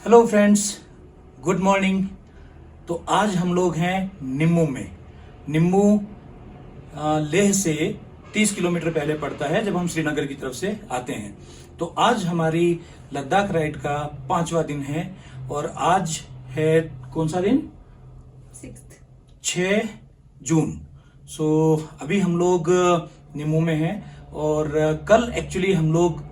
Hello friends, good morning. तो आज हम लोग हैं निम्मू में। निम्मू लेह से 30 किलोमीटर पहले पड़ता है जब हम श्रीनगर की तरफ से आते हैं। तो आज हमारी लद्दाख राइड का 5वां दिन है और आज है कौन सा दिन? 6 जून। सो अभी हम लोग निम्मू में हैं और कल एक्चुअली हम लोग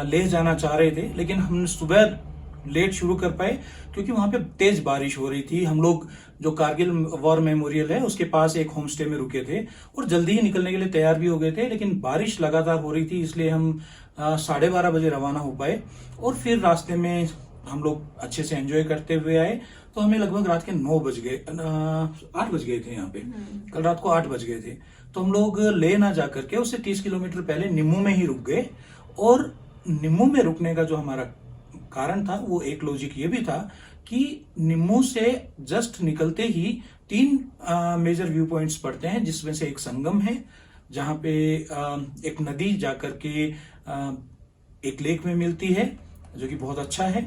लेह जाना चाह रहे थे, लेकिन हम सुबह लेट शुरू कर पाए क्योंकि वहां पे तेज बारिश हो रही थी। हम लोग जो कारगिल वॉर मेमोरियल है उसके पास एक होम स्टे में रुके थे और जल्दी ही निकलने के लिए तैयार भी हो गए थे, लेकिन बारिश लगातार हो रही थी, इसलिए हम 12:30 बजे रवाना हो पाए। और फिर रास्ते में हम लोग अच्छे से एंजॉय करते हुए आए। तो हमें लगभग रात के 9 बज गए, 8 बज गए थे यहाँ पे। कल रात को 8 बज गए थे। तो हम लोग ले ना जा करके उससे 30 किलोमीटर पहले निम्मू में ही रुक गए। और निम्मू में रुकने का जो हमारा कारण था वो एक लॉजिक ये भी था कि निम्मू से जस्ट निकलते ही 3 मेजर व्यू पॉइंट्स पड़ते हैं, जिसमें से एक संगम है जहां पे एक नदी जाकर के एक लेक में मिलती है जो कि बहुत अच्छा है।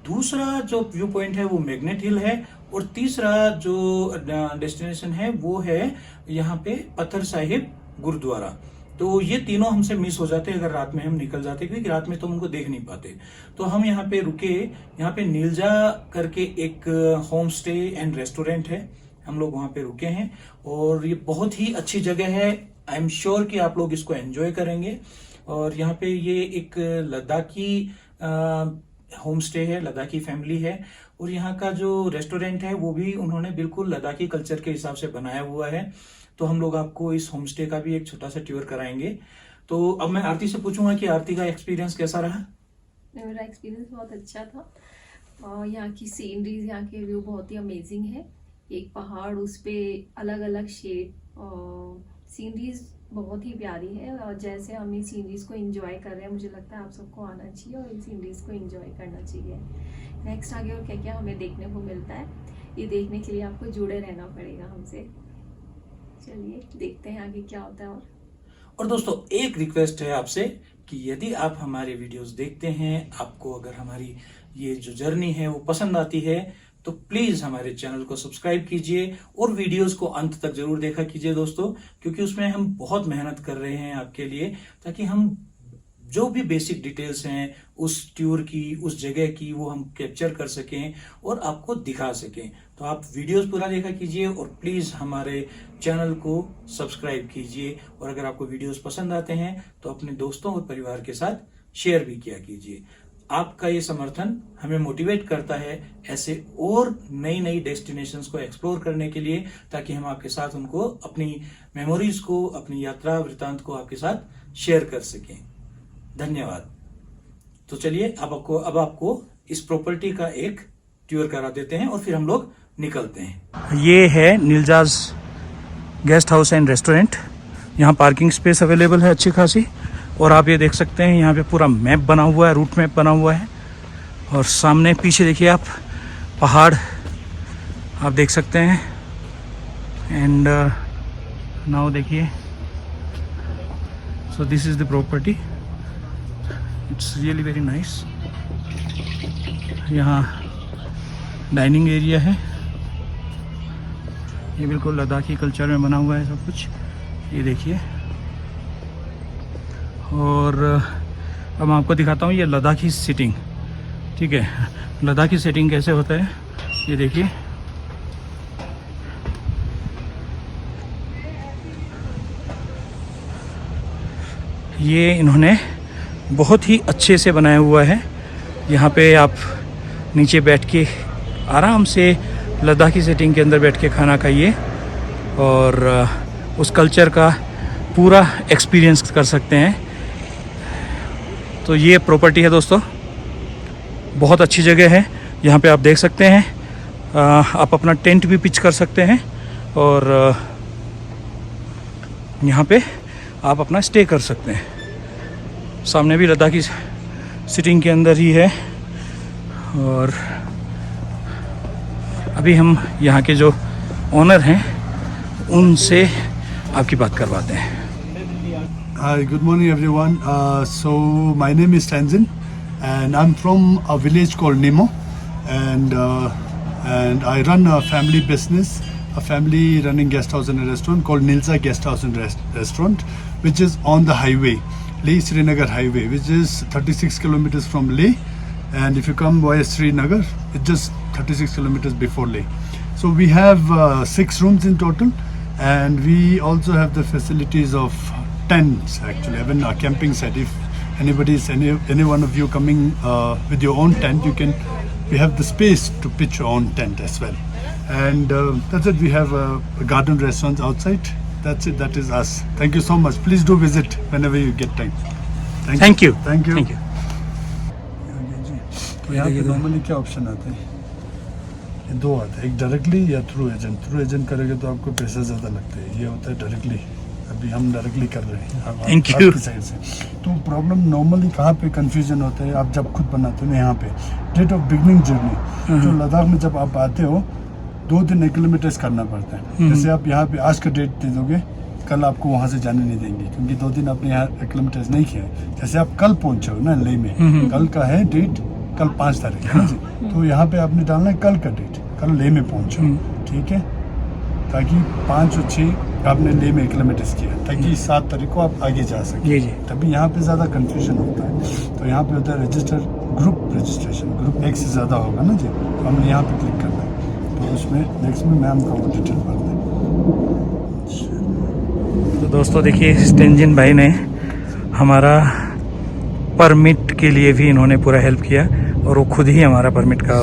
दूसरा जो व्यू पॉइंट है वो मैग्नेट हिल है और तीसरा जो डेस्टिनेशन है वो है यहाँ पे पत्थर साहिब गुरुद्वारा। तो ये तीनों हमसे मिस हो जाते अगर रात में हम निकल जाते, क्योंकि रात में तो हम उनको देख नहीं पाते। तो हम यहाँ पे रुके। यहाँ पे नीलजा करके एक होम स्टे एंड रेस्टोरेंट है, हम लोग वहां पे रुके हैं और ये बहुत ही अच्छी जगह है। आई एम श्योर कि आप लोग इसको एंजॉय करेंगे। और यहाँ पे ये एक लद्दाखी होम स्टे है, लद्दाखी फैमिली है और यहाँ का जो रेस्टोरेंट है वो भी उन्होंने बिल्कुल लद्दाखी कल्चर के हिसाब से बनाया हुआ है। तो हम लोग आपको इस होम स्टे का भी एक छोटा सा टूर कराएंगे। तो अब मैं आरती से पूछूंगा कि आरती का एक्सपीरियंस कैसा रहा? मेरा एक्सपीरियंस बहुत अच्छा था। और यहाँ की सीनरीज, यहाँ के व्यू बहुत ही अमेजिंग है। एक पहाड़, उस पे अलग अलग शेड और सीनरीज बहुत ही प्यारी है। और जैसे हम इन सीनरीज को एंजॉय कर रहे हैं, मुझे लगता है आप सबको आना चाहिए और इन सीनरीज को एंजॉय करना चाहिए। नेक्स्ट आगे और क्या क्या हमें देखने को मिलता है, ये देखने के लिए आपको जुड़े रहना पड़ेगा हमसे। चलिए देखते हैं आगे क्या होता है। और दोस्तों, एक रिक्वेस्ट है आपसे कि यदि आप हमारे वीडियोस देखते हैं, आपको अगर हमारी ये जो जर्नी है वो पसंद आती है, तो प्लीज हमारे चैनल को सब्सक्राइब कीजिए और वीडियोस को अंत तक जरूर देखा कीजिए दोस्तों, क्योंकि उसमें हम बहुत मेहनत कर रहे हैं आपके लिए, ताकि हम जो भी बेसिक डिटेल्स हैं उस टूर की, उस जगह की, वो हम कैप्चर कर सकें और आपको दिखा सकें। तो आप वीडियोस पूरा देखा कीजिए और प्लीज हमारे चैनल को सब्सक्राइब कीजिए। और अगर आपको वीडियोस पसंद आते हैं तो अपने दोस्तों और परिवार के साथ शेयर भी किया कीजिए। आपका ये समर्थन हमें मोटिवेट करता है ऐसे और नई नई डेस्टिनेशंस को एक्सप्लोर करने के लिए, ताकि हम आपके साथ उनको, अपनी मेमोरीज को, अपनी यात्रा वृतांत को आपके साथ शेयर कर सकें। धन्यवाद। तो चलिए अब आपको इस प्रॉपर्टी का एक टूर करा देते हैं और फिर हम लोग निकलते हैं। ये है नीलजाज गेस्ट हाउस एंड रेस्टोरेंट। यहाँ पार्किंग स्पेस अवेलेबल है अच्छी खासी। और आप ये देख सकते हैं यहाँ पे पूरा मैप बना हुआ है, रूट मैप बना हुआ है। और सामने पीछे देखिए आप, पहाड़ आप देख सकते हैं। एंड नाउ देखिए, so this is the property, it's really very nice. यहाँ डाइनिंग एरिया है, ये बिल्कुल लद्दाखी कल्चर में बना हुआ है सब कुछ, ये देखिए। और अब मैं आपको दिखाता हूँ ये लद्दाखी सिटिंग, ठीक है। लद्दाखी सिटिंग कैसे होता है ये देखिए। ये इन्होंने बहुत ही अच्छे से बनाया हुआ है। यहाँ पे आप नीचे बैठ के आराम से लद्दाखी सेटिंग के अंदर बैठ के खाना खाइए और उस कल्चर का पूरा एक्सपीरियंस कर सकते हैं। तो ये प्रॉपर्टी है दोस्तों, बहुत अच्छी जगह है। यहाँ पे आप देख सकते हैं, आप अपना टेंट भी पिच कर सकते हैं और यहाँ पे आप अपना स्टे कर सकते हैं। सामने भी लद्दाखी सिटिंग के अंदर ही है। और अभी हम यहाँ के जो ओनर हैं उनसे आपकी बात करवाते हैं। Hi, good morning everyone. So my name is Tenzin and I'm from a village called Nimo and I run a family business, a family running guest house and a restaurant called Nilsa Guest House and Restaurant, which is on the highway, Leh Srinagar highway, which is 36 kilometers from Leh. And if you come via Srinagar, it's just 36 kilometers before Leh. So we have 6 rooms in total, and we also have the facilities of tents. Actually, even a camping site. If any one of you coming with your own tent, we have the space to pitch your own tent as well. And that's it. We have a garden restaurant outside. That's it. That is us. Thank you so much. Please do visit whenever you get time. Thank you. Thank you. Thank you. तो यहाँ पे normally क्या option आता है? ये 2 आता है, एक डायरेक्टली या थ्रू एजेंट। थ्रू एजेंट करोगे तो आपको पैसा ज़्यादा लगता है। ये होता है डायरेक्टली। अभी हम डायरेक्टली कर रहे हैं Thank you. आपकी साइड से। तो प्रॉब्लम नॉर्मली कहाँ पे कंफ्यूजन होता है, आप जब खुद बनाते हो ना, यहाँ पे डेट ऑफ बिगनिंग जर्नी, जो लद्दाख में जब आप आते हो 2-3 किलोमीटर्स करना पड़ता है। जैसे आप यहाँ पे आज का डेट दे दोगे, कल आपको वहाँ से जाने नहीं देंगे, क्योंकि 2 दिन आपने यहाँ किलोमीटर्स नहीं किए। जैसे आप कल पहुँचे हो ना लेह में, कल का है डेट, कल 5 तारीख है ना, तो यहाँ पे आपने डालना है कल का डेट, कल लेह में पहुँचो, ठीक है, ताकि 5 और 6 आपने लेह में किलोमीटर्स किया, ताकि 7 तारीख को आप आगे जा सके। तभी यहाँ पे ज़्यादा कंफ्यूजन होता है। तो यहाँ पे होता है रजिस्टर ग्रुप रजिस्ट्रेशन, ग्रुप 1 से ज़्यादा होगा ना जी, तो हमने यहाँ पे क्लिक करना है, तो उसमें नेक्स्ट में मैम का वो डिटेल भरना है। तो दोस्तों देखिए, स्टेंजिन भाई ने हमारा परमिट के लिए भी इन्होंने पूरा हेल्प किया, और वो खुद ही हमारा परमिट का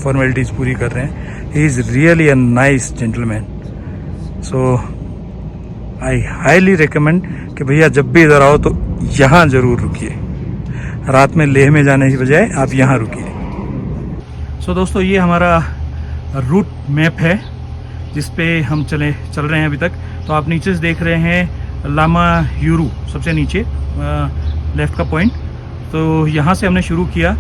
फॉर्मेलिटीज़ पूरी कर रहे हैं। He is really a nice gentleman. So I highly recommend कि भैया जब भी इधर आओ तो यहाँ ज़रूर रुकिए, रात में लेह में जाने की बजाय आप यहाँ रुकिए। सो दोस्तों, ये हमारा रूट मैप है जिस पे हम चल रहे हैं अभी तक। तो आप नीचे से देख रहे हैं लामा यूरू, सबसे नीचे लेफ़्ट का पॉइंट। तो यहाँ से हमने शुरू किया।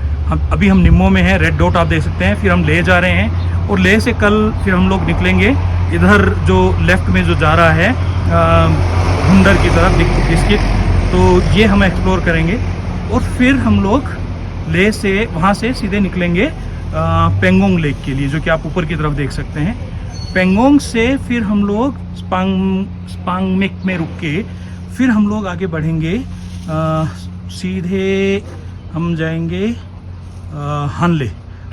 अभी हम निम्मो में हैं, रेड डॉट आप देख सकते हैं। फिर हम लेह जा रहे हैं, और लेह से कल फिर हम लोग निकलेंगे इधर जो लेफ़्ट में जो जा रहा है हुंडर की तरफ डिस्ट्रिक्ट, तो ये हम एक्सप्लोर करेंगे। और फिर हम लोग लेह से वहाँ से सीधे निकलेंगे पेंगोंग लेक के लिए, जो कि आप ऊपर की तरफ देख सकते हैं। पेंगोंग से फिर हम लोग स्पांगमेक में रुक के फिर हम लोग आगे बढ़ेंगे, सीधे हम जाएंगे हानले,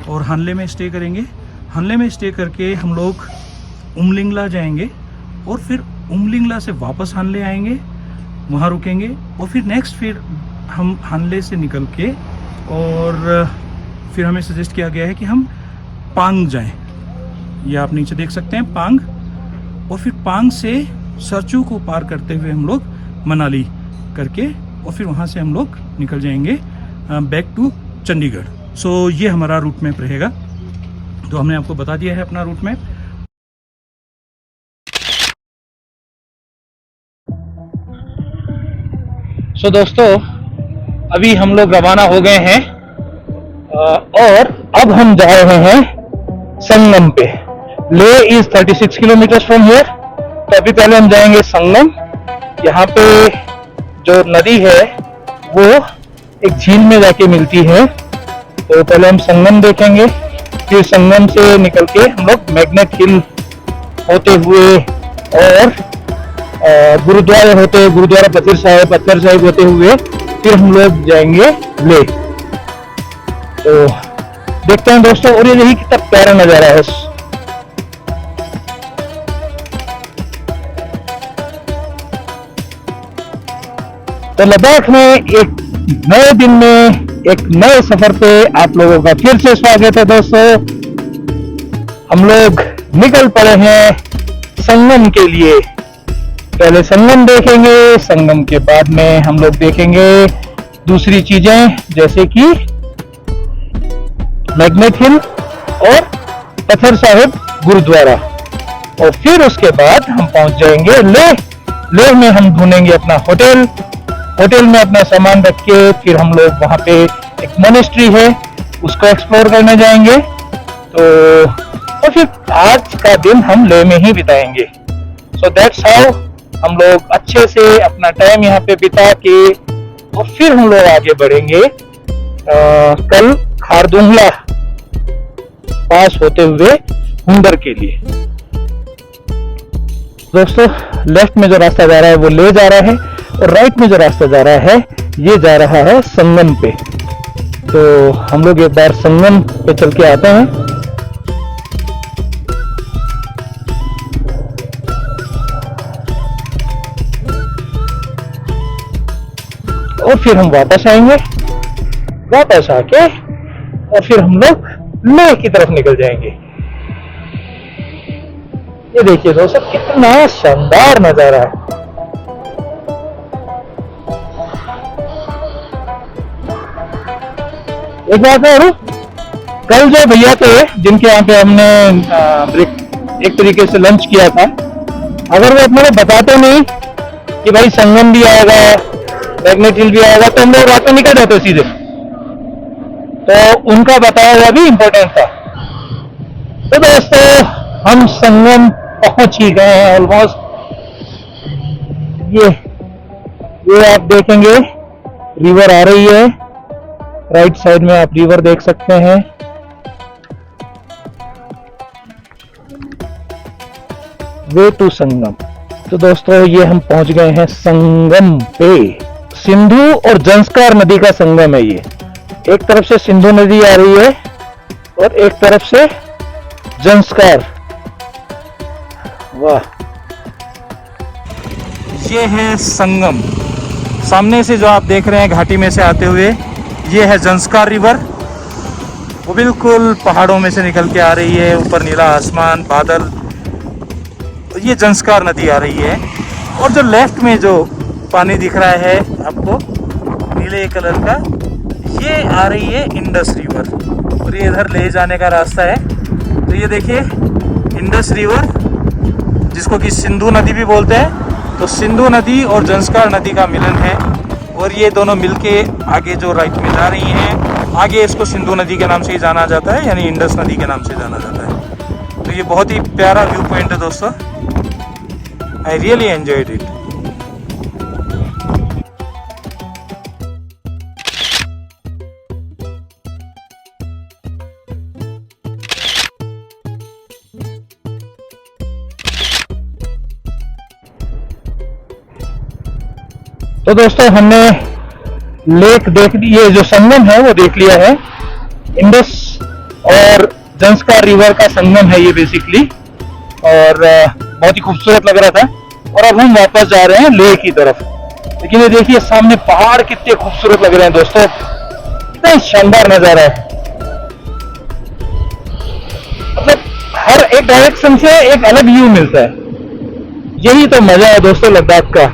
और हानले में स्टे करेंगे। हानले में स्टे करके हम लोग उमलिंगला जाएंगे, और फिर उमलिंगला से वापस हानले आएंगे, वहाँ रुकेंगे, और फिर नेक्स्ट फिर हम हानले से निकल के, और फिर हमें सजेस्ट किया गया है कि हम पांग जाएं। ये आप नीचे देख सकते हैं पांग, और फिर पांग से सरचू को पार करते हुए हम लोग मनाली करके, और फिर वहाँ से हम लोग निकल जाएंगे बैक टू चंडीगढ़। सो ये हमारा रूट मैप रहेगा। तो हमने आपको बता दिया है अपना रूट मैप। सो दोस्तों, अभी हम लोग रवाना हो गए हैं, और अब हम जा रहे हैं संगम पे। Leh is 36 kilometre from here. तो अभी पहले हम जाएंगे संगम। यहाँ पे जो नदी है वो एक झील में जाके मिलती है, तो पहले हम संगम देखेंगे, फिर संगम से निकल के हम लोग मैग्नेट हिल होते हुए और गुरुद्वारा पत्थर साहिब होते हुए फिर हम लोग जाएंगे लेह। तो देखते हैं दोस्तों, और ये यही कितना प्यारा नजारा है। तो लद्दाख में एक नए दिन में एक नए सफर पे आप लोगों का फिर से स्वागत है दोस्तों। हम लोग निकल पड़े हैं संगम के लिए। पहले संगम देखेंगे, संगम के बाद में हम लोग देखेंगे दूसरी चीजें, जैसे कि मैग्नेट हिल और पत्थर साहिब गुरुद्वारा, और फिर उसके बाद हम पहुंच जाएंगे लेह। लेह में हम ढूंढेंगे अपना होटल में अपना सामान रख के फिर हम लोग वहां पे एक मोनेस्ट्री है उसको एक्सप्लोर करने जाएंगे। तो फिर आज का दिन हम लेह में ही बिताएंगे। सो दैट्स हाउ हम लोग अच्छे से अपना टाइम यहाँ पे बिता के और फिर हम लोग आगे बढ़ेंगे कल खारदुंगला पास होते हुए हुंडर के लिए। दोस्तों लेफ्ट में जो रास्ता जा रहा है वो ले जा रहा है, और राइट में जो रास्ता जा रहा है ये जा रहा है संगम पे। तो हम लोग एक बार संगम पे चल के आते हैं। और फिर हम वापस आएंगे, वापस आके और फिर हम लोग लेह की तरफ निकल जाएंगे। ये देखिए दोस्तों कितना शानदार नजारा है। एक बात है, कल जो भैया थे जिनके यहाँ पे हमने एक तरीके से लंच किया था, अगर वो अपने को बताते नहीं कि भाई संगम भी आएगा, मैग्नेट हिल भी आएगा, तो हम लोग रात में निकल जाते सीधे। तो उनका बताया हुआ भी इम्पोर्टेंट था। तो दोस्तों हम संगम पहुंच ही गए हैं ऑलमोस्ट। ये आप देखेंगे रिवर आ रही है, राइट साइड में आप रिवर देख सकते हैं। वे टू संगम। तो दोस्तों ये हम पहुंच गए हैं संगम पे। सिंधु और जंस्कार नदी का संगम है ये। एक तरफ से सिंधु नदी आ रही है और एक तरफ से जंस्कार। वाह, ये है संगम। सामने से जो आप देख रहे हैं घाटी में से आते हुए, ये है जंस्कार रिवर। वो बिल्कुल पहाड़ों में से निकल के आ रही है, ऊपर नीला आसमान, बादल। ये जंस्कार नदी आ रही है। और जो लेफ्ट में जो पानी दिख रहा है आपको नीले कलर का, ये आ रही है इंडस रिवर। और ये इधर ले जाने का रास्ता है। तो ये देखिए इंडस रिवर, जिसको कि सिंधु नदी भी बोलते हैं। तो सिंधु नदी और जंस्कार नदी का मिलन है, और ये दोनों मिलके आगे जो राइट में जा रही हैं, आगे इसको सिंधु नदी के नाम से ही जाना जाता है, यानी इंडस नदी के नाम से जाना जाता है। तो ये बहुत ही प्यारा व्यू पॉइंट है दोस्तों। I really enjoyed it. तो दोस्तों हमने लेक देख ली, ये जो संगम है वो देख लिया है। इंडस और जंस्कार रिवर का संगम है ये बेसिकली, और बहुत ही खूबसूरत लग रहा था। और अब हम वापस जा रहे हैं लेह की तरफ। लेकिन ये देखिए सामने पहाड़ कितने खूबसूरत लग रहे हैं दोस्तों, कितना शानदार नजारा है। मतलब हर एक डायरेक्शन से एक अलग व्यू मिलता है। यही तो मजा है दोस्तों लद्दाख का।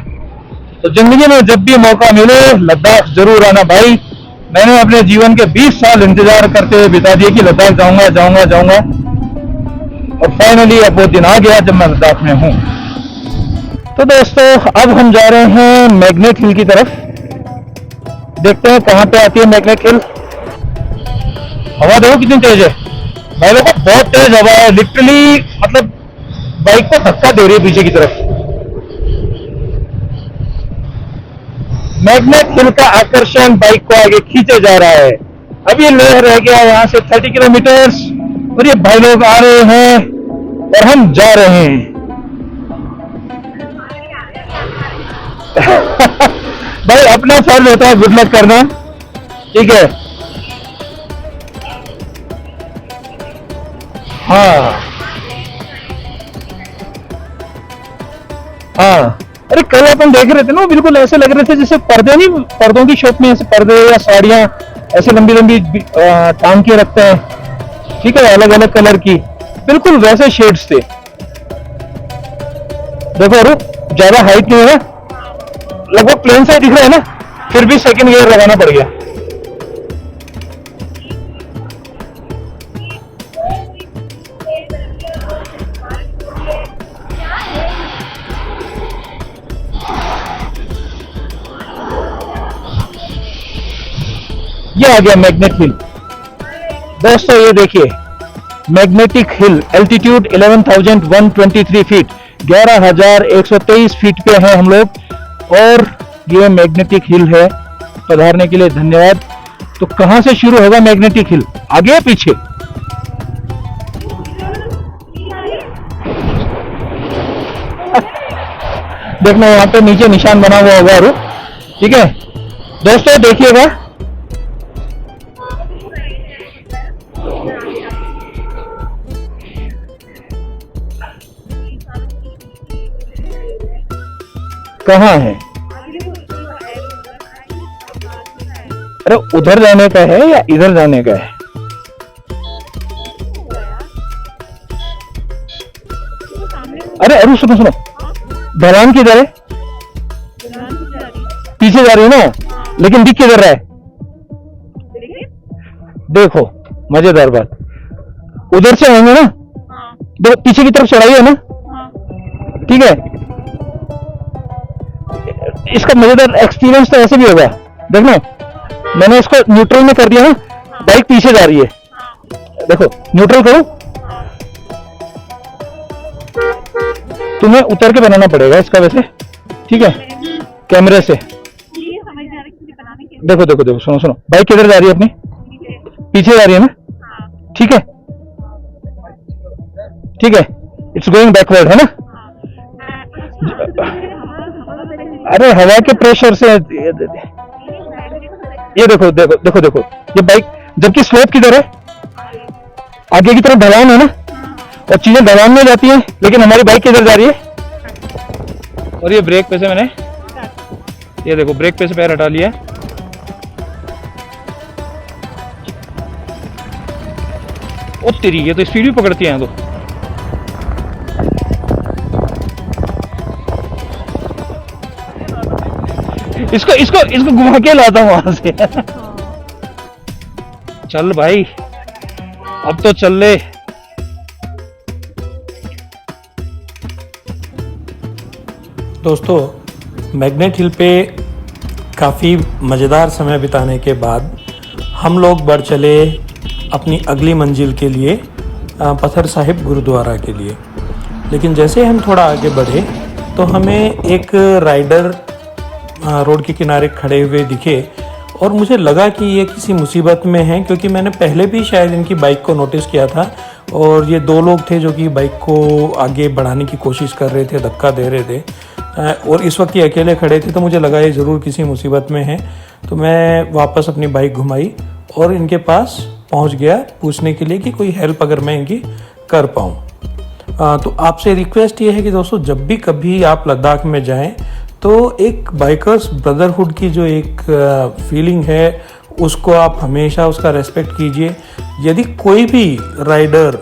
तो जिंदगी में जब भी मौका मिले लद्दाख जरूर आना भाई। मैंने अपने जीवन के 20 साल इंतजार करते हुए बिता दिए कि लद्दाख जाऊंगा जाऊंगा जाऊंगा, और फाइनली अब वो दिन आ गया जब मैं लद्दाख में हूँ। तो दोस्तों अब हम जा रहे हैं मैग्नेट हिल की तरफ। देखते हैं कहाँ पे आती है मैग्नेट हिल। हवा देखो कितनी तेज है भाई लोगों, बहुत तेज हवा है। लिटरली मतलब बाइक को धक्का दे रही है पीछे की तरफ। मैग्नेट हिल का आकर्षण बाइक को आगे खींचे जा रहा है। अब ये लेह रह गया यहाँ से 30 किलोमीटर, और ये भाई लोग आ रहे हैं और हम जा रहे हैं। भाई अपना फर्ज होता है गुड लक करना, ठीक है। हाँ अरे कल अपन देख रहे थे ना, बिल्कुल ऐसे लग रहे थे जैसे पर्दे नहीं, पर्दों की शॉप में ऐसे पर्दे या साड़ियां ऐसे लंबी लंबी टांग के रखते हैं, ठीक है, अलग अलग कलर की, बिल्कुल वैसे शेड्स थे। देखो अरे ज्यादा हाइट नहीं है, लगभग प्लेन से दिख रहा है ना, फिर भी सेकंड गियर लगाना पड़ गया। ये आ गया मैग्नेट हिल। दोस्तों ये देखिए magnetic hill, altitude 11,123 feet, 11,123 feet पे हैं हम लोग, और ये मैग्नेटिक हिल है। पधारने के लिए धन्यवाद। तो कहां से शुरू होगा मैग्नेटिक हिल, आगे या पीछे? देखना यहाँ पे नीचे निशान बना हुआ होगा रुक, ठीक है दोस्तों देखिएगा। कहाँ है? अरे उधर जाने का है या इधर जाने का है? अरे अरे सुनो सुनो, ढलान किधर है? पीछे जा रही है ना, लेकिन दिख किधर रहा है? देखो मजेदार बात, उधर से आएंगे ना, देखो पीछे की तरफ चढ़ाई है ना, ठीक है। इसका मजेदार एक्सपीरियंस तो ऐसे भी होगा, देखना मैंने इसको न्यूट्रल में कर दिया ना, बाइक पीछे जा रही है, देखो न्यूट्रल करो, तुम्हें उतर के बनाना पड़ेगा इसका वैसे, ठीक है कैमरे से। देखो देखो देखो सुनो सुनो, बाइक किधर जा रही है अपनी? पीछे जा रही है ना, ठीक है ठीक है, इट्स गोइंग बैकवर्ड है ना। अरे हवा के प्रेशर से ये देखो देखो देखो देखो, ये बाइक जबकि स्लोप किधर है? आगे की तरफ ढलान है ना, और चीजें ढलान में जाती हैं, लेकिन हमारी बाइक किधर जा रही है? और ये ब्रेक पे से मैंने, ये देखो ब्रेक पे से पैर हटा लिया, ओ तेरी ये तो स्पीड भी पकड़ती है तो। इसको इसको इसको घुमा के लाता हूं वहां से। चल भाई अब तो चल ले। दोस्तों मैग्नेट हिल पे काफ़ी मज़ेदार समय बिताने के बाद हम लोग बढ़ चले अपनी अगली मंजिल के लिए, पत्थर साहिब गुरुद्वारा के लिए। लेकिन जैसे हम थोड़ा आगे बढ़े तो हमें एक राइडर रोड के किनारे खड़े हुए दिखे और मुझे लगा कि ये किसी मुसीबत में हैं, क्योंकि मैंने पहले भी शायद इनकी बाइक को नोटिस किया था और ये दो लोग थे जो कि बाइक को आगे बढ़ाने की कोशिश कर रहे थे, धक्का दे रहे थे, और इस वक्त ये अकेले खड़े थे, तो मुझे लगा ये ज़रूर किसी मुसीबत में हैं। तो मैं वापस अपनी बाइक घुमाई और इनके पास पहुंच गया पूछने के लिए कि कोई हेल्प अगर मैं इनकी कर पाऊँ। तो आपसे रिक्वेस्ट ये है कि दोस्तों जब भी कभी आप लद्दाख में जाएं तो एक बाइकर्स ब्रदरहुड की जो एक फीलिंग है उसको आप हमेशा उसका रेस्पेक्ट कीजिए। यदि कोई भी राइडर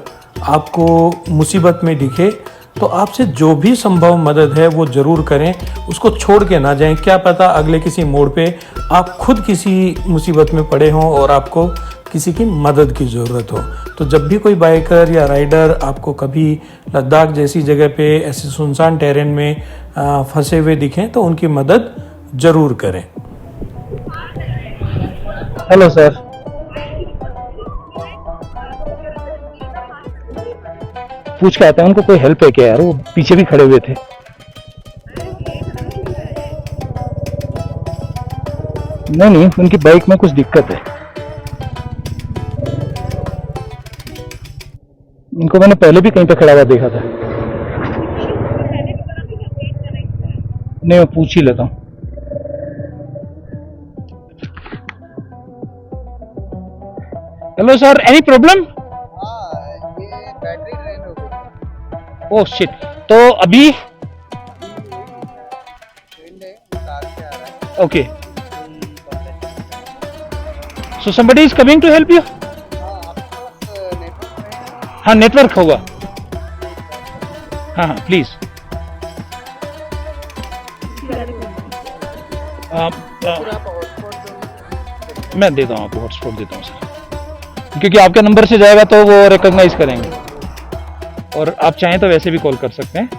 आपको मुसीबत में दिखे तो आपसे जो भी संभव मदद है वो ज़रूर करें, उसको छोड़ के ना जाएं। क्या पता अगले किसी मोड़ पे आप खुद किसी मुसीबत में पड़े हों और आपको किसी की मदद की ज़रूरत हो। तो जब भी कोई बाइकर या राइडर आपको कभी लद्दाख जैसी जगह पे ऐसे सुनसान टेरेन में फंसे हुए दिखें तो उनकी मदद ज़रूर करें। Hello sir. पूछ के आते हैं उनको कोई हेल्प है क्या यार, वो पीछे भी खड़े हुए थे। नहीं उनकी बाइक में कुछ दिक्कत है। इनको मैंने पहले भी कहीं पे खड़ा हुआ देखा था। नहीं मैं पूछ ही लेता हूँ। Hello sir, any problem? ये बैटरी ड्रेन हो गई। ओह शिट, तो अभी ट्रेंड है, कार से आ रहा है। Okay, so somebody is coming to help you. हाँ नेटवर्क होगा। हाँ प्लीज। मैं देता हूँ आपको हॉटस्पॉट देता हूँ सर, क्योंकि आपके नंबर से जाएगा तो वो रिकॉग्नाइज करेंगे, और आप चाहें तो वैसे भी कॉल कर सकते हैं।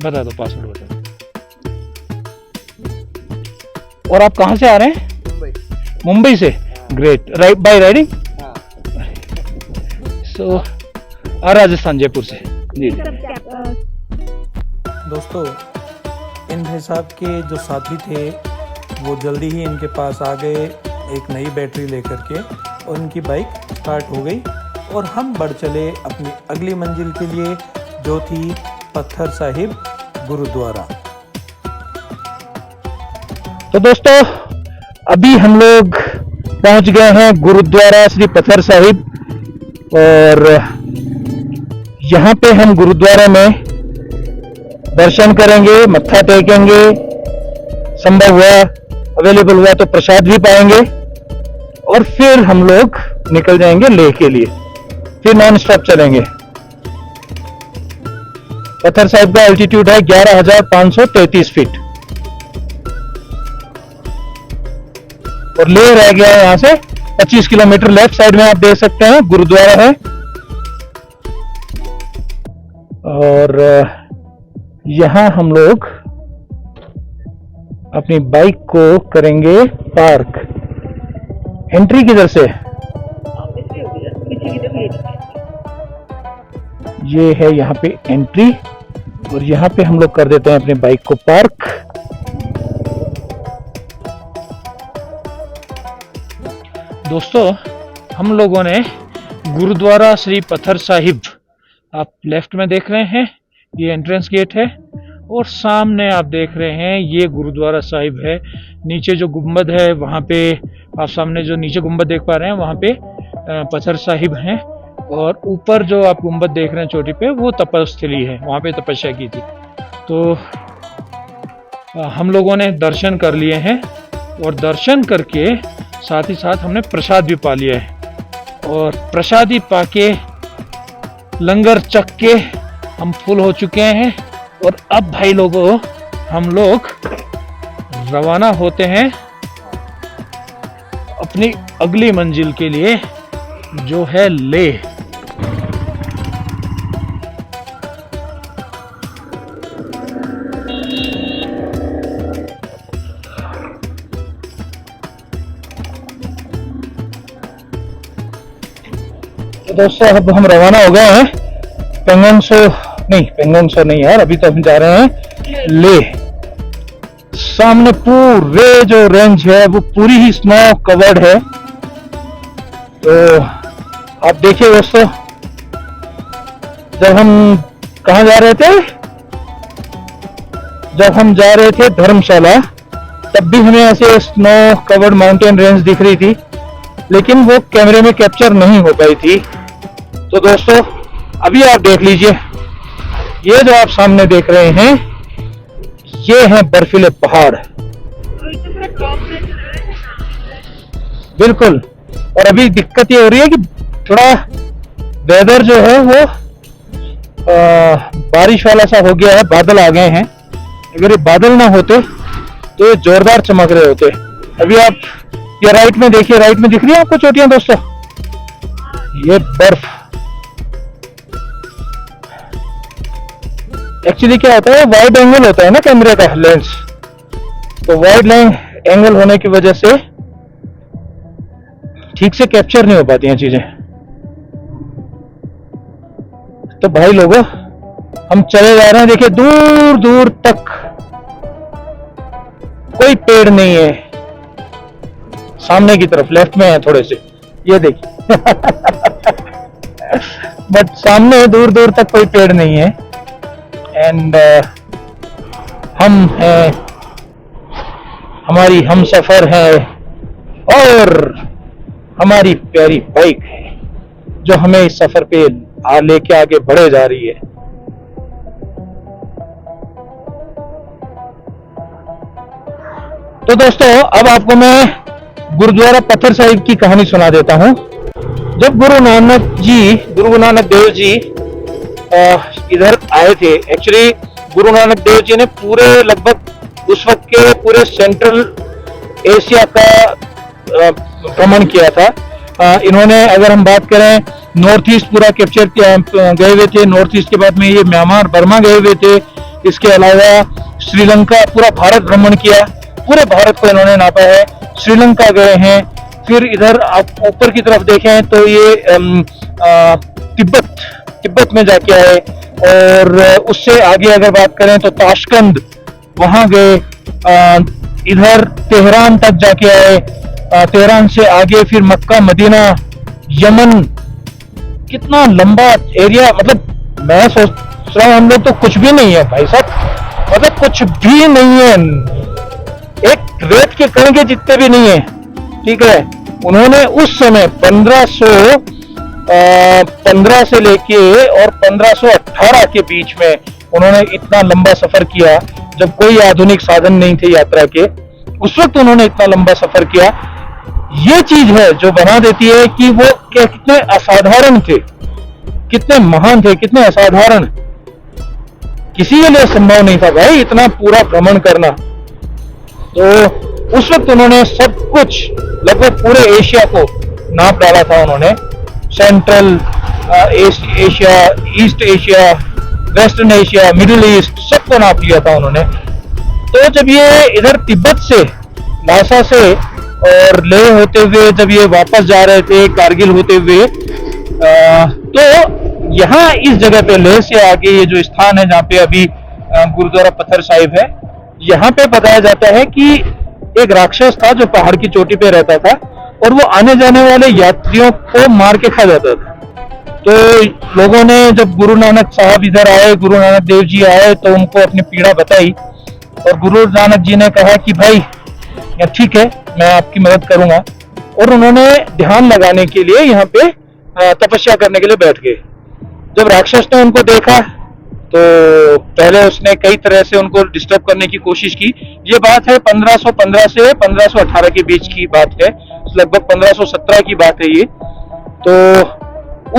बता दो पासवर्ड बता दो। और आप कहाँ से आ रहे हैं? मुंबई से। Great, right by riding. So Rajasthan Jaipur से जी। दोस्तों इन भाई साहब के जो साथी थे वो जल्दी ही इनके पास आ गए एक नई बैटरी लेकर के, और इनकी बाइक स्टार्ट हो गई और हम बढ़ चले अपनी अगली मंजिल के लिए, जो थी पत्थर साहिब गुरुद्वारा। तो दोस्तों अभी हम लोग पहुंच गए हैं गुरुद्वारा श्री पत्थर साहिब, और यहाँ पे हम गुरुद्वारा में दर्शन करेंगे, मत्था टेकेंगे, संभव हुआ अवेलेबल हुआ तो प्रसाद भी पाएंगे, और फिर हम लोग निकल जाएंगे लेह के लिए, फिर नॉन स्टॉप चलेंगे। पत्थर साहिब का एल्टीट्यूड है 11,533 फीट, और लेह रह गया है यहाँ से 25 किलोमीटर। लेफ्ट साइड में आप देख सकते हैं गुरुद्वारा है, और यहाँ हम लोग अपनी बाइक को करेंगे पार्क। एंट्री किधर से? ये है यहाँ पे एंट्री, और यहाँ पे हम लोग कर देते हैं अपनी बाइक को पार्क। दोस्तों हम लोगों ने गुरुद्वारा श्री पत्थर साहिब, आप लेफ्ट में देख रहे हैं ये एंट्रेंस गेट है, और सामने आप देख रहे हैं ये गुरुद्वारा साहिब है। नीचे जो गुंबद है वहाँ पे आप सामने जो नीचे गुंबद देख पा रहे हैं वहाँ पे पत्थर साहिब हैं, और ऊपर जो आप गुंबद देख रहे हैं चोटी पे वो तपस्थली है, वहाँ पे तपस्या की थी। तो हम लोगों ने दर्शन कर लिए हैं, और दर्शन करके साथ ही साथ हमने प्रसाद भी पा लिया है, और प्रसादी पाके लंगर चख के हम फुल हो चुके हैं। और अब भाई लोगों हम लोग रवाना होते हैं अपनी अगली मंजिल के लिए, जो है लेह। तो दोस्तों अब हम रवाना हो गए हैं पेंगोंगसो नहीं यार, अभी तो हम जा रहे हैं लेह। सामने पूरे जो रेंज है वो पूरी ही स्नो कवर्ड है। तो आप देखिए दोस्तों, जब हम कहाँ जा रहे थे, जब हम जा रहे थे धर्मशाला, तब भी हमें ऐसे स्नो कवर्ड माउंटेन रेंज दिख रही थी, लेकिन वो कैमरे में कैप्चर नहीं हो पाई थी। तो दोस्तों अभी आप देख लीजिए, ये जो आप सामने देख रहे हैं ये हैं बर्फीले पहाड़, बिल्कुल। और अभी दिक्कत ये हो रही है कि थोड़ा वेदर जो है वो बारिश वाला सा हो गया है, बादल आ गए हैं। अगर ये बादल ना होते तो ये जोरदार चमक रहे होते। अभी आप ये राइट में देखिए, राइट में दिख रही है आपको चोटियां दोस्तों, ये बर्फ। एक्चुअली क्या होता है, वाइड एंगल होता है ना कैमरे का लेंस, तो वाइड एंगल होने की वजह से ठीक से कैप्चर नहीं हो पाती हैं चीजें। तो भाई लोगों हम चले जा रहे हैं, देखिए दूर दूर तक कोई पेड़ नहीं है। सामने की तरफ लेफ्ट में है थोड़े से, ये देखिए बट सामने दूर दूर तक कोई पेड़ नहीं है। एंड हम हैं, हमारी हम सफर है, और हमारी प्यारी बाइक है जो हमें इस सफर पे लेके आगे बढ़े जा रही है। तो दोस्तों अब आपको मैं गुरुद्वारा पत्थर साहिब की कहानी सुना देता हूं। जब गुरु नानक देव जी इधर आए थे, एक्चुअली गुरु नानक देव जी ने पूरे लगभग उस वक्त के पूरे सेंट्रल एशिया का भ्रमण किया था। इन्होंने, अगर हम बात करें, नॉर्थ ईस्ट पूरा कैप्चर किया, गए हुए थे। नॉर्थ ईस्ट के बाद में ये म्यांमार, बर्मा गए हुए थे। इसके अलावा श्रीलंका, पूरा भारत भ्रमण किया, पूरे भारत को इन्होंने नापा है। श्रीलंका गए हैं, फिर इधर आप ऊपर की तरफ देखें तो ये तिब्बत में जाके आए, और उससे आगे अगर बात करें तो ताशकंद वहां गए, इधर तेहरान तक जाके आए, तेहरान से आगे फिर मक्का, मदीना, यमन, कितना लंबा एरिया, मतलब मैं सोच रहा हूँ हम लोग तो कुछ भी नहीं है भाई साहब, मतलब कुछ भी नहीं है, एक रेत के कण के जितने भी नहीं है, ठीक है। उन्होंने उस समय 1515 से लेके और 1518 के बीच में उन्होंने इतना लंबा सफर किया, जब कोई आधुनिक साधन नहीं थे यात्रा के, उस वक्त उन्होंने इतना लंबा सफर किया। ये चीज है जो बना देती है कि वो कितने असाधारण थे, कितने महान थे, कितने असाधारण, किसी के लिए संभव नहीं था भाई इतना पूरा भ्रमण करना। तो उस वक्त उन्होंने सब कुछ, लगभग पूरे एशिया को नाप डाला था उन्होंने, central Asia, east Asia, western Asia, middle east, सबको नाप लिया था उन्होंने। तो जब ये इधर तिब्बत से, लासा से और लेह होते हुए जब ये वापस जा रहे थे कारगिल होते हुए, तो यहाँ इस जगह पे लेह से आगे ये जो स्थान है जहाँ पे अभी गुरुद्वारा पत्थर साहिब है, यहाँ पे बताया जाता है कि एक राक्षस था जो पहाड़ की चोटी पे रहता था और वो आने जाने वाले यात्रियों को मार के खा जाता था। तो लोगों ने जब गुरु नानक साहब इधर आए, गुरु नानक देव जी आए, तो उनको अपनी पीड़ा बताई और गुरु नानक जी ने कहा कि भाई ठीक है, मैं आपकी मदद करूंगा, और उन्होंने ध्यान लगाने के लिए यहाँ पे तपस्या करने के लिए बैठ गए। जब राक्षस ने उनको देखा तो पहले उसने कई तरह से उनको डिस्टर्ब करने की कोशिश की। ये बात है 1515 से 1518 के बीच की बात है, लगभग 1517 की बात है ये। तो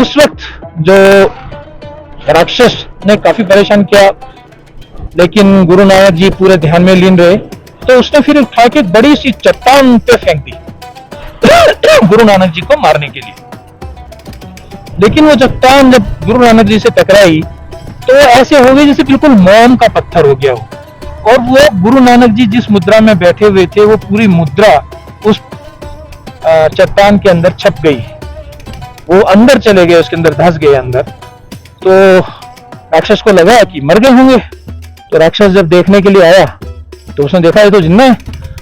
उस वक्त जो राक्षस ने काफी परेशान किया, लेकिन गुरु नानक जी पूरे ध्यान में लीन रहे, तो उसने फिर उठा के बड़ी सी चट्टान पे फेंक दी गुरु नानक जी को मारने के लिए। लेकिन वो चट्टान जब गुरु नानक जी से टकराई तो ऐसे हो गई जैसे बिल्कुल मोम का पत्थर हो गया हो, और वो गुरु नानक जी जिस मुद्रा में बैठे हुए थे वो पूरी मुद्रा उस चट्टान के अंदर छप गई, वो अंदर चले गए, उसके अंदर धंस गए अंदर। तो राक्षस को लगा कि मर गए होंगे, तो राक्षस जब देखने के लिए आया तो उसने देखा ये तो जिन्ना है,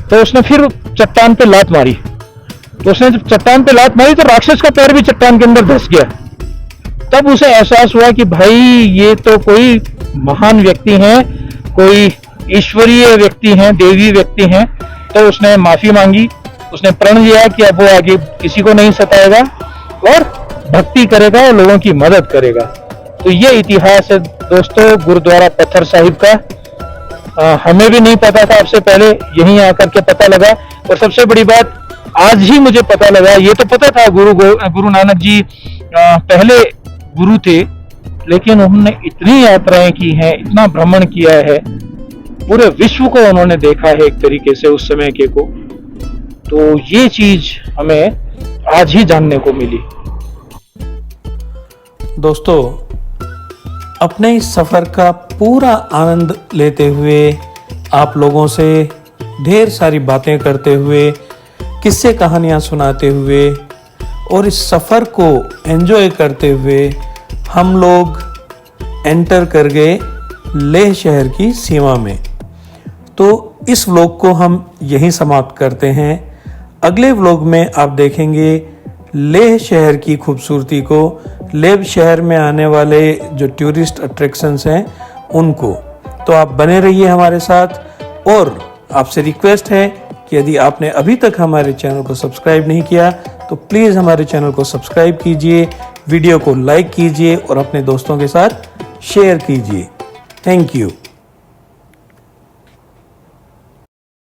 तो उसने फिर चट्टान पे लात मारी। तो उसने जब चट्टान पे लात मारी तो राक्षस का पैर भी चट्टान के अंदर धंस गया। तब उसे एहसास हुआ कि भाई ये तो कोई महान व्यक्ति हैं, कोई ईश्वरीय व्यक्ति हैं, देवी व्यक्ति हैं। तो उसने माफी मांगी, उसने प्रण लिया कि अब वो आगे किसी को नहीं सताएगा और भक्ति करेगा और लोगों की मदद करेगा। तो ये इतिहास है दोस्तों गुरुद्वारा पत्थर साहिब का। हमें भी नहीं पता था, आपसे पहले यहीं आकर के पता लगा, और सबसे बड़ी बात आज ही मुझे पता लगा। ये तो पता था गुरु नानक जी पहले गुरु थे, लेकिन उन्होंने इतनी यात्राएं की हैं, इतना भ्रमण किया है, पूरे विश्व को उन्होंने देखा है एक तरीके से उस समय के को। तो ये चीज हमें आज ही जानने को मिली। दोस्तों, अपने इस सफ़र का पूरा आनंद लेते हुए, आप लोगों से ढेर सारी बातें करते हुए, किस्से कहानियाँ सुनाते हुए और इस सफ़र को एंजॉय करते हुए हम लोग एंटर कर गए लेह शहर की सीमा में। तो इस व्लॉग को हम यहीं समाप्त करते हैं। अगले व्लॉग में आप देखेंगे लेह शहर की खूबसूरती को, लेह शहर में आने वाले जो टूरिस्ट अट्रैक्शंस हैं उनको। तो आप बने रहिए हमारे साथ, और आपसे रिक्वेस्ट है कि यदि आपने अभी तक हमारे चैनल को सब्सक्राइब नहीं किया तो प्लीज़ हमारे चैनल को सब्सक्राइब कीजिए, वीडियो को लाइक कीजिए और अपने दोस्तों के साथ शेयर कीजिए। Thank you.